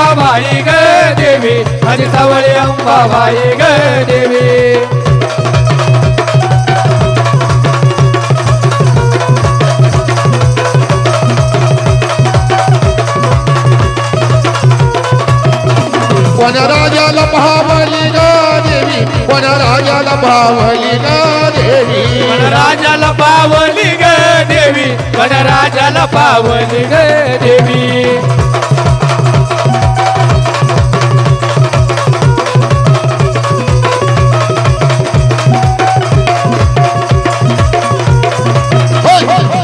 अंबाबाई ग देवी माझी सावळी अंबाबाई ग देवी वनराजाला पावली ग देवी वनराजाला पावली ग देवी वनराजाला पावली ग देवी वनराजाला पावली ग देवी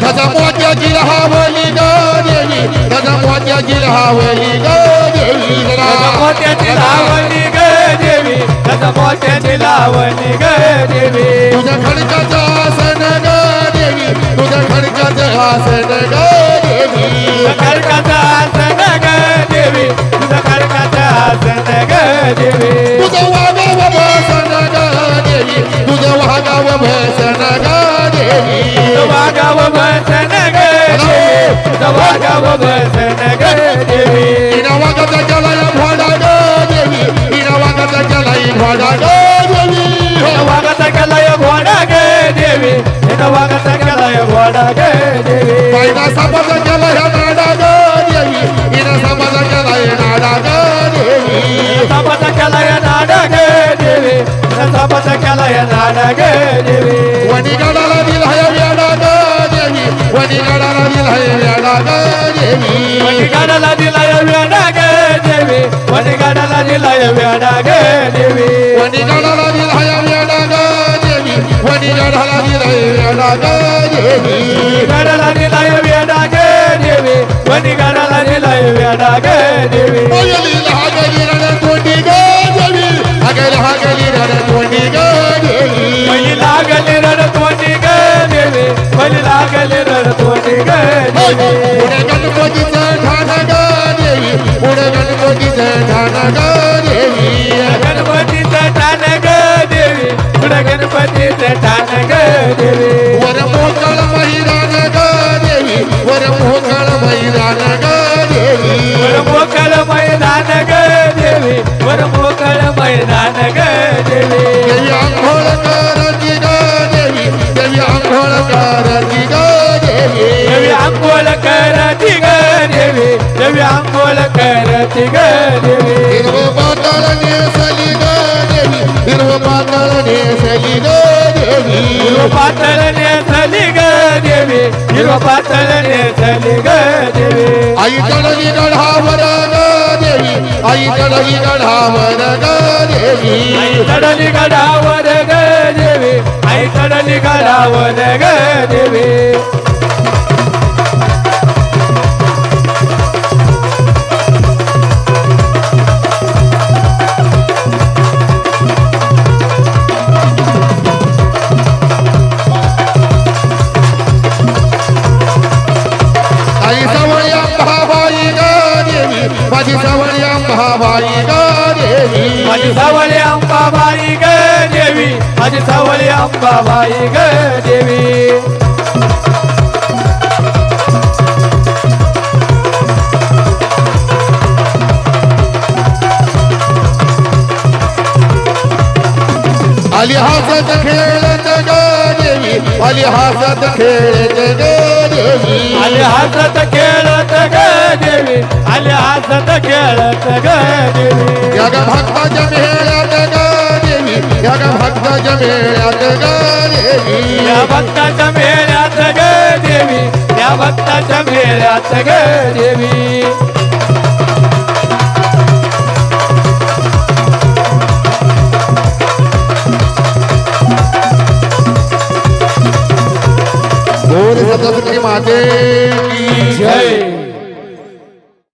गजा मोत्याची राहावली ग देवी गजा मोत्याची राहावली ग देवी मोत्याची लावणी ग देवी मोत्याची लावणी ग देवी तुझ्या खडकाचं आसन ग देवी तुझ्या खडकाचं आसन ग देवी खडकाचा आसन ग देवी तुझं खडकाचा आसन ग देवी तुझं वागाव भसन ग देवी तुझं वागाव भसन ग देवी वागाव भसन ग देवी तुझं वागाव भसन ग देवी तिनं वागाचा केलाय घोडा ग देवी तिनं वागाचा केलाय घोडा ग देवी वागाचा केलाय घोडा ग देवी वागाचा केलाय घोडा ग देवी पहिला सापाचा केलाय नाडा ग देवी तिनं सापाचा केलाय नाडा ग देवी सापाचा केलाय नाडा ग देवी सापाचा केलाय नाडा ग देवी वणीगडाला दिलाय वेडा ग देवी वणीगडाला दिलाय वेडा ग देवी वणीगडाला दिलाय वेडा ग देवी वणीगडाला दिलाय वेडा ग देवी वणीगडाला दिलाय वेडा ग देवी वणीगडाला दिलाय वेडा ग देवी गडाला दिलाय वेडा ग देवी वणीगडाला दिलाय वेडा ग देवी पहिली लागली रणतोंडी ग देवी अगल हागली रणतोंडी ग देवी पहिली लागली रणतोंडी ग देवी पहिली लागली रणतोंडी ग देवी पुढे गणपतीचं ठाण ग देवी पुढे गणपतीचं ठाण ग देवी गणपतीचं ठाण ग देवी पुढे गणपतीचं ठाण ग देवी वर मोकळ मैदान ग देवी वर मोकळ मैदान ग देवी वर मोकळ मैदान ग देवी वर मोकळ मैदान ग देवी देवी आंघोळ करती ग देवी देवी आंघोळ करती ग देवी देवी अंघोळ करती ग देवी देवी अंघोळ करती ग देवी हिरवं पातळ नेसली ग देवी हिरवं पातळ नेसली ग देवी हिरव पातळ नेसली ग देवी हिरव पातळ नेसली ग देवी आई चढली गढावर ग देवी आई चढली गढावर ग देवी आई चढली गडावर ग देवी आई चढली गडावर ग देवी आई सावळी अंबाबाई ग देवी माझी सावळी अंबाबाई ग देवी माझी सावळी अंबाबाई ग देवी माझी सावळी अंबाबाई ग देवी आली हसत खेळत ग देवी आली हसत खेळत ग देवी आले हसत खेळत ग देवी आले हसत खेळत ग देवी या ग भक्ताच्या मेळ्यात ग देवी या ग भक्ताच्या मेळ्यात ग देवी या भक्ताच्या मेळ्यात ग देवी या भक्ताच्या मेळ्यात ग देवी बोल सतत माते की जय